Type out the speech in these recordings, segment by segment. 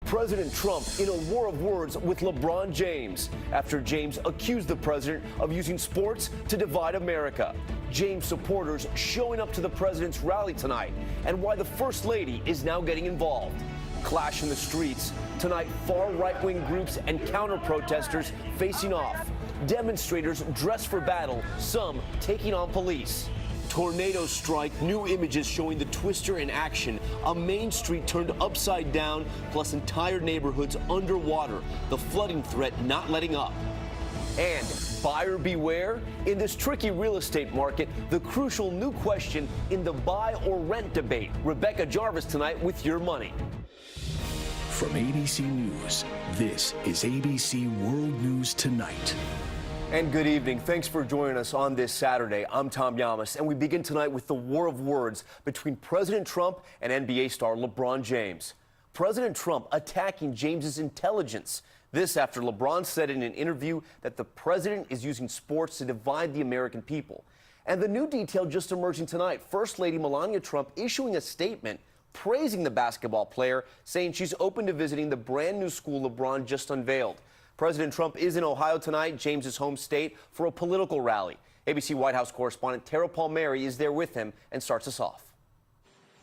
President Trump in a war of words with LeBron James after James accused the president of using sports to divide America. James supporters showing up to the president's rally tonight, and why the First Lady is now getting involved. Clash in the streets. Tonight, far right-wing groups and counter-protesters facing off. Demonstrators dressed for battle, some taking on police. Tornado strike, new images showing the twister in action. A main street turned upside down, plus entire neighborhoods underwater. The flooding threat not letting up. And buyer beware. In this tricky real estate market, the crucial new question in the buy or rent debate. Rebecca Jarvis tonight with your money. From ABC News, this is ABC World News Tonight. And good evening. Thanks for joining us on this Saturday. I'm Tom Yamas, and we begin tonight with the war of words between President Trump and NBA star LeBron James. President Trump attacking James's intelligence. This after LeBron said in an interview that the president is using sports to divide the American people. And the new detail just emerging tonight, First Lady Melania Trump issuing a statement praising the basketball player, saying she's open to visiting the brand new school LeBron just unveiled. President Trump is in Ohio tonight, James's home state, for a political rally. ABC White House correspondent Tara Palmieri is there with him and starts us off.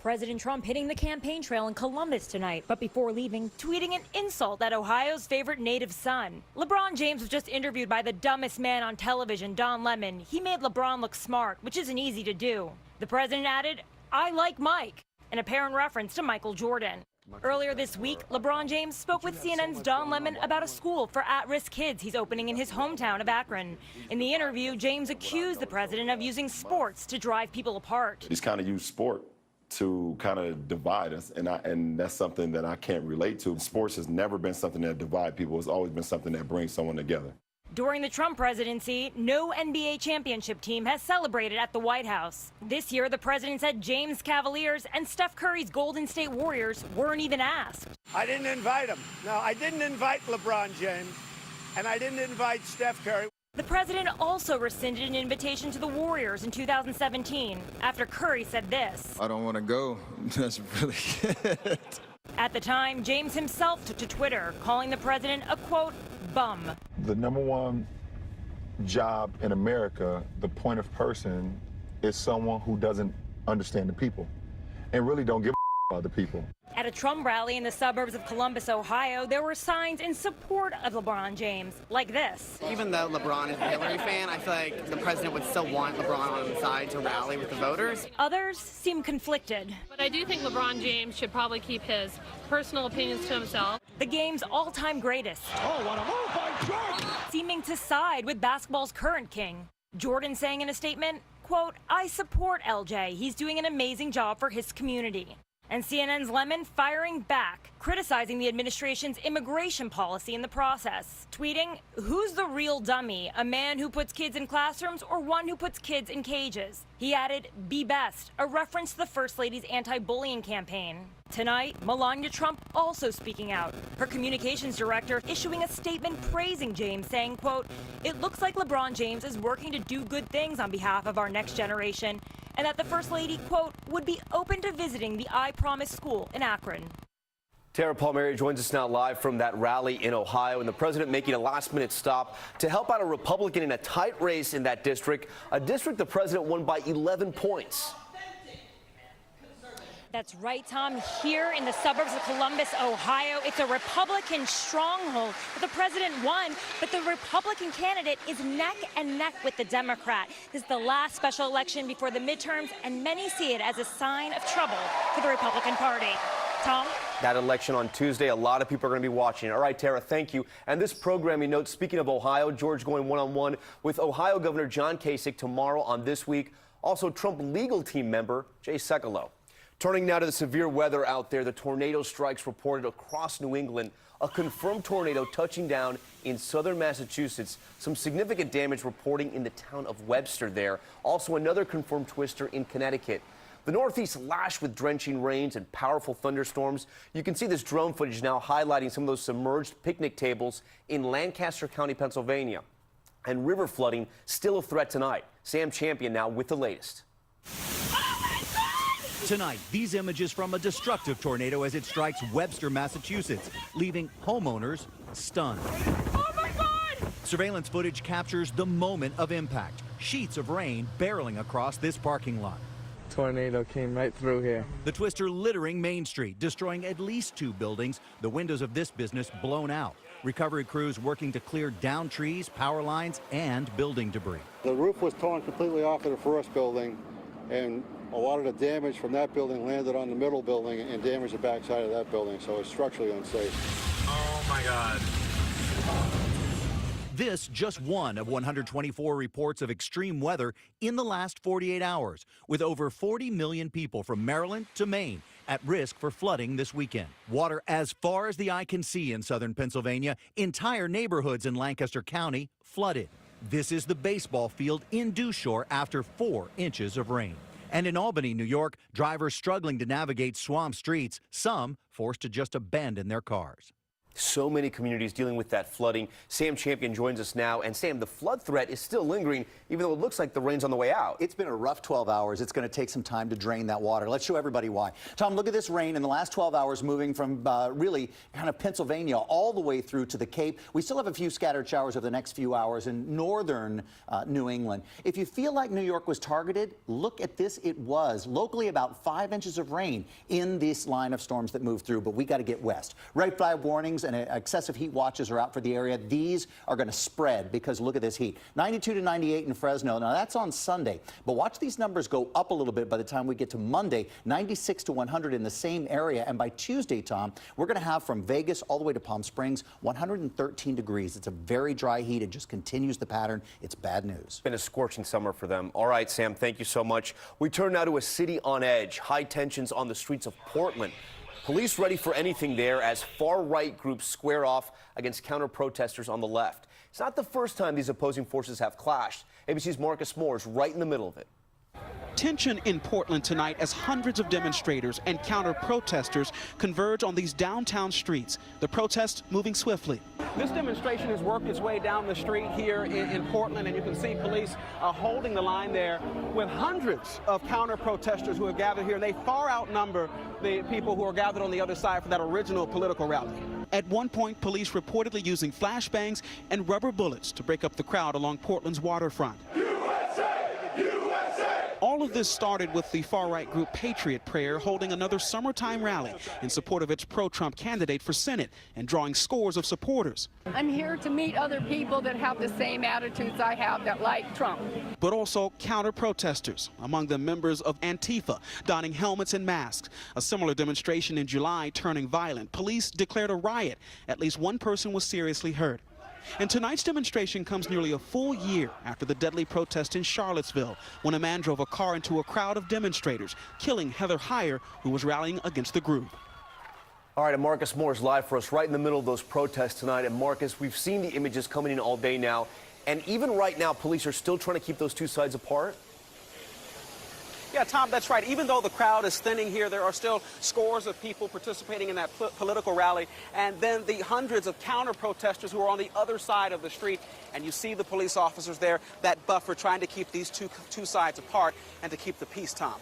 President Trump hitting the campaign trail in Columbus tonight, but before leaving, tweeting an insult at Ohio's favorite native son. LeBron James was just interviewed by the dumbest man on television, Don Lemon. He made LeBron look smart, which isn't easy to do. The president added, "I like Mike," an apparent reference to Michael Jordan. Earlier this week, LeBron James spoke with CNN's Don Lemon about a school for at-risk kids he's opening in his hometown of Akron. In the interview, James accused the president of using sports to drive people apart. He's kind of used sport to kind of divide us, and that's something that I can't relate to. Sports has never been something that divides people. It's always been something that brings someone together. During the Trump presidency, no NBA championship team has celebrated at the White House. This year, the president said James Cavaliers and Steph Curry's Golden State Warriors weren't even asked. I didn't invite him. No, I didn't invite LeBron James, and I didn't invite Steph Curry. The president also rescinded an invitation to the Warriors in 2017 after Curry said this. I don't want to go. That's really it. At the time, James himself took to Twitter, calling the president a, quote, bum. The number one job in America, the point of person, is someone who doesn't understand the people and really don't give a about the people. At a Trump rally in the suburbs of Columbus, Ohio, there were signs in support of LeBron James, like this. Even though LeBron is a Hillary fan, I feel like the president would still want LeBron on his side to rally with the voters. Others seem conflicted. But I do think LeBron James should probably keep his personal opinions to himself. The game's all-time greatest. Oh, what a move by Jordan! Seeming to side with basketball's current king. Jordan saying in a statement, quote, I support LJ. He's doing an amazing job for his community. And CNN's Lemon firing back, criticizing the administration's immigration policy in the process. Tweeting, who's the real dummy, a man who puts kids in classrooms or one who puts kids in cages? He added, be best, a reference to the First Lady's anti-bullying campaign. Tonight, Melania Trump also speaking out. Her communications director issuing a statement praising James, saying, quote, it looks like LeBron James is working to do good things on behalf of our next generation, and that the First Lady, quote, would be open to visiting the I Promise school in Akron. Tara Palmieri joins us now live from that rally in Ohio, and the president making a last-minute stop to help out a Republican in a tight race in that district, a district the president won by 11 points. That's right, Tom. Here in the suburbs of Columbus, Ohio, it's a Republican stronghold. The president won, but the Republican candidate is neck and neck with the Democrat. This is the last special election before the midterms, and many see it as a sign of trouble for the Republican Party. Tom? That election on Tuesday, a lot of people are going to be watching. All right, Tara, thank you. And this programming note, speaking of Ohio, George going one-on-one with Ohio Governor John Kasich tomorrow on This Week. Also, Trump legal team member Jay Sekulow. Turning now to the severe weather out there, the tornado strikes reported across New England. A confirmed tornado touching down in southern Massachusetts. Some significant damage reporting in the town of Webster there. Also another confirmed twister in Connecticut. The Northeast lashed with drenching rains and powerful thunderstorms. You can see this drone footage now highlighting some of those submerged picnic tables in Lancaster County, Pennsylvania. And river flooding still a threat tonight. Sam Champion now with the latest. Tonight, these images from a destructive tornado as it strikes Webster, Massachusetts, leaving homeowners stunned. Oh my God! Surveillance footage captures the moment of impact. Sheets of rain barreling across this parking lot. Tornado came right through here. The twister littering Main Street, destroying at least 2 buildings, the windows of this business blown out. Recovery crews working to clear down trees, power lines, and building debris. The roof was torn completely off of the first building, and a lot of the damage from that building landed on the middle building and damaged the backside of that building, so it's structurally unsafe. Oh my God. This just one of 124 reports of extreme weather in the last 48 hours, with over 40 million people from Maryland to Maine at risk for flooding this weekend. Water as far as the eye can see in southern Pennsylvania, entire neighborhoods in Lancaster County flooded. This is the baseball field in Dewshore after 4 inches of rain. And in Albany, New York, drivers struggling to navigate swamp streets, some forced to just abandon their cars. So many communities dealing with that flooding. Sam Champion joins us now. And Sam, the flood threat is still lingering, even though it looks like the rain's on the way out. It's been a rough 12 hours. It's going to take some time to drain that water. Let's show everybody why. Tom, look at this rain in the last 12 hours moving from really kind of Pennsylvania all the way through to the Cape. We still have a few scattered showers over the next few hours in northern New England. If you feel like New York was targeted, look at this. It was locally about 5 inches of rain in this line of storms that moved through, but we got to get west. Red flag warnings and excessive heat watches are out for the area. These are going to spread because look at this heat. 92 to 98 in Fresno. Now that's on Sunday, but watch these numbers go up a little bit by the time we get to Monday. 96 to 100 in the same area. And by Tuesday, Tom, we're going to have from Vegas all the way to Palm Springs 113 degrees. It's a very dry heat. It just continues the pattern. It's bad news. It's been a scorching summer for them. All right, Sam, thank you so much. We turn now to a city on edge. High tensions on the streets of Portland. Police ready for anything there as far-right groups square off against counter-protesters on the left. It's not the first time these opposing forces have clashed. ABC's Marcus Moore is right in the middle of it. Tension in Portland tonight as hundreds of demonstrators and counter-protesters converge on these downtown streets. The protest moving swiftly. This demonstration has worked its way down the street here in Portland, and you can see police holding the line there with hundreds of counter-protesters who have gathered here, and they far outnumber the people who are gathered on the other side for that original political rally. At one point, police reportedly using flashbangs and rubber bullets to break up the crowd along Portland's waterfront. All of this started with the far-right group Patriot Prayer holding another summertime rally in support of its pro-Trump candidate for Senate and drawing scores of supporters. I'm here to meet other people that have the same attitudes I have that like Trump. But also counter-protesters, among them members of Antifa, donning helmets and masks. A similar demonstration in July turning violent. Police declared a riot. At least one person was seriously hurt. And tonight's demonstration comes nearly a full year after the deadly protest in Charlottesville, when a man drove a car into a crowd of demonstrators, killing Heather Heyer, who was rallying against the group. All right, and Marcus Moore is live for us right in the middle of those protests tonight. And Marcus, we've seen the images coming in all day now. And even right now, police are still trying to keep those two sides apart. Yeah, Tom, that's right. Even though the crowd is thinning here, there are still scores of people participating in that political rally, and then the hundreds of counter-protesters who are on the other side of the street. And you see the police officers there, that buffer, trying to keep these two sides apart and to keep the peace, Tom.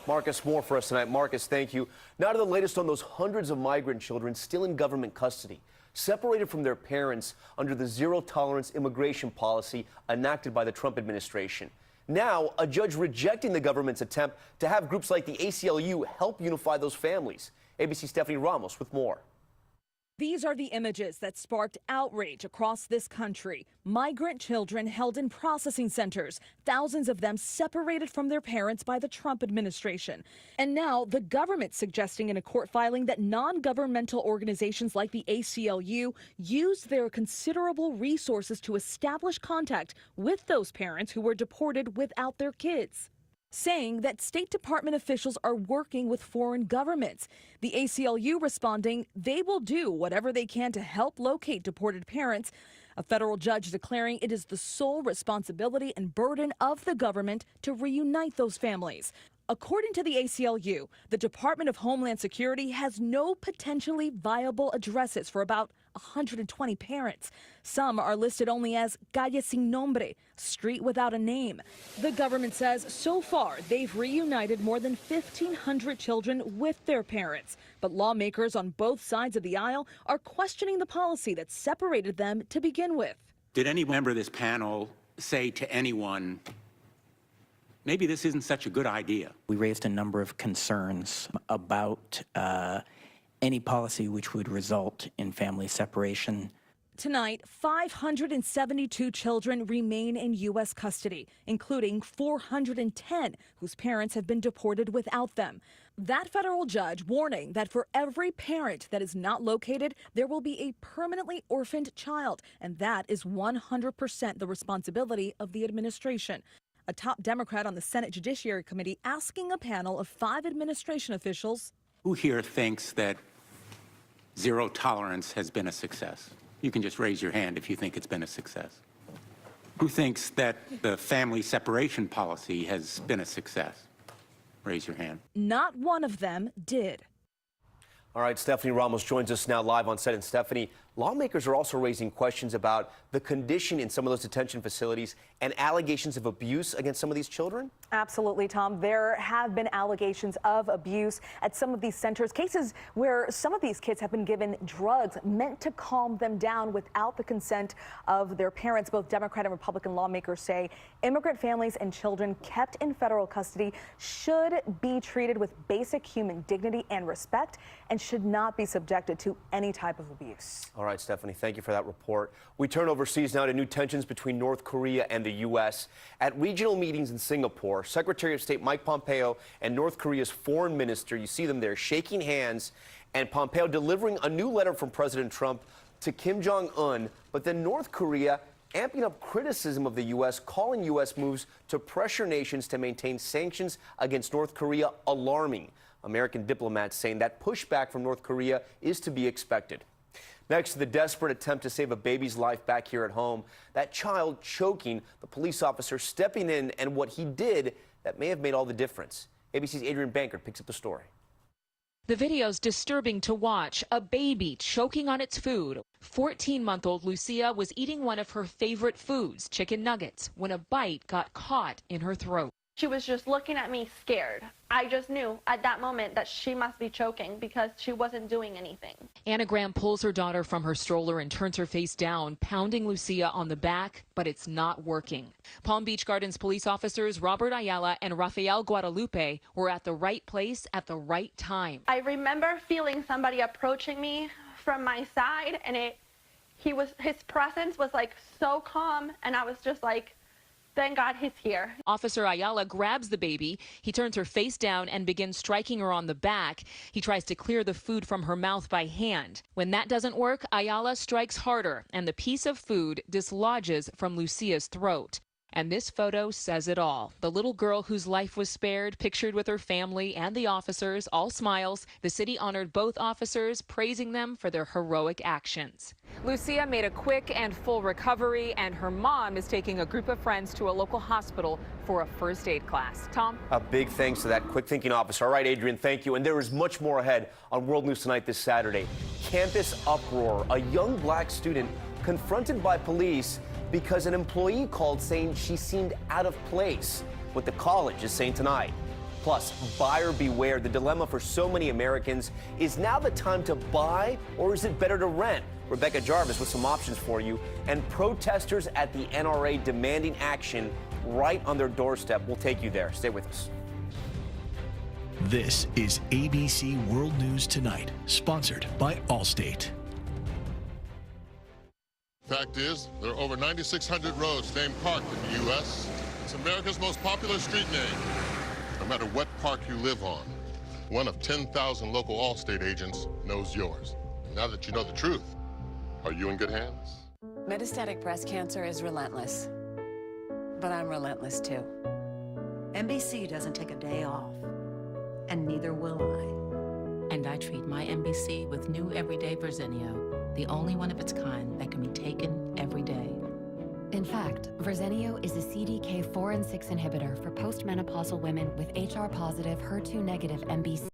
Marcus Moore for us tonight. Marcus, thank you. Now to the latest on those hundreds of migrant children still in government custody, separated from their parents under the zero-tolerance immigration policy enacted by the Trump administration. Now, a judge rejecting the government's attempt to have groups like the ACLU help unify those families. ABC's Stephanie Ramos with more. These are the images that sparked outrage across this country. Migrant children held in processing centers, thousands of them separated from their parents by the Trump administration. And now the government suggesting in a court filing that non-governmental organizations like the ACLU use their considerable resources to establish contact with those parents who were deported without their kids, saying that State Department officials are working with foreign governments. The ACLU responding they will do whatever they can to help locate deported parents. A federal judge declaring it is the sole responsibility and burden of the government to reunite those families. According to the ACLU, the Department of Homeland Security has no potentially viable addresses for about 120 parents. Some are listed only as calle sin nombre, street without a name. The government says so far they've reunited more than 1,500 children with their parents. But lawmakers on both sides of the aisle are questioning the policy that separated them to begin with. Did any member of this panel say to anyone, maybe this isn't such a good idea? We raised a number of concerns about any policy which would result in family separation. Tonight, 572 children remain in U.S. custody, including 410 whose parents have been deported without them. That federal judge warning that for every parent that is not located, there will be a permanently orphaned child, and that is 100% the responsibility of the administration. A top Democrat on the Senate Judiciary Committee asking a panel of 5 administration officials, Who here thinks that zero tolerance has been a success? You can just raise your hand if you think it's been a success. Who thinks that the family separation policy has been a success? Raise your hand. not one of them did. All right, Stephanie Ramos joins us now live on set. And Stephanie, lawmakers are also raising questions about the condition in some of those detention facilities and allegations of abuse against some of these children. Absolutely, Tom. There have been allegations of abuse at some of these centers, cases where some of these kids have been given drugs meant to calm them down without the consent of their parents. Both Democrat and Republican lawmakers say immigrant families and children kept in federal custody should be treated with basic human dignity and respect and should not be subjected to any type of abuse. All right, Stephanie, thank you for that report. We turn overseas now to new tensions between North Korea and the U.S. At regional meetings in Singapore, Secretary of State Mike Pompeo and North Korea's foreign minister, you see them there shaking hands, and Pompeo delivering a new letter from President Trump to Kim Jong-un, but then North Korea amping up criticism of the U.S., calling U.S. moves to pressure nations to maintain sanctions against North Korea alarming. American diplomats saying that pushback from North Korea is to be expected. Next, to the desperate attempt to save a baby's life back here at home, that child choking, the police officer stepping in, and what he did that may have made all the difference. ABC's Adrian Bankert picks up the story. The video's disturbing to watch. A baby choking on its food. 14-month-old Lucia was eating one of her favorite foods, chicken nuggets, when a bite got caught in her throat. She was just looking at me scared. I just knew at that moment that she must be choking because she wasn't doing anything. Anna Graham pulls her daughter from her stroller and turns her face down, pounding Lucia on the back, but it's not working. Palm Beach Gardens police officers Robert Ayala and Rafael Guadalupe were at the right place at the right time. I remember feeling somebody approaching me from my side, and his presence was like so calm, and I was just like, thank God he's here. Officer Ayala grabs the baby. He turns her face down and begins striking her on the back. He tries to clear the food from her mouth by hand. When that doesn't work, Ayala strikes harder, and the piece of food dislodges from Lucia's throat. And this photo says it all. The little girl whose life was spared, pictured with her family and the officers, all smiles. The city honored both officers, praising them for their heroic actions. Lucia made a quick and full recovery, and her mom is taking a group of friends to a local hospital for a first aid class. Tom? A big thanks to that quick-thinking officer. All right, Adrian, thank you. And there is much more ahead on World News Tonight this Saturday. Campus uproar. A young black student confronted by police because an employee called saying she seemed out of place. What the college is saying tonight. Plus, buyer beware. The dilemma for so many Americans is now the time to buy, or is it better to rent? Rebecca Jarvis with some options for you. And protesters at the NRA demanding action right on their doorstep. We'll take you there. Stay with us. This is ABC World News Tonight, sponsored by Allstate. Fact is, there are over 9,600 roads named Park in the U.S. It's America's most popular street name, no matter what park you live on. One of 10,000 local Allstate agents knows yours. Now that you know the truth, are you in good hands? Metastatic breast cancer is relentless, but I'm relentless too. NBC doesn't take a day off, and neither will I. And I treat my NBC with new Everyday Verzenio, the only one of its kind that can be taken every day. In fact, Verzenio is a CDK4 and 6 inhibitor for postmenopausal women with HR-positive, HER2-negative MBC.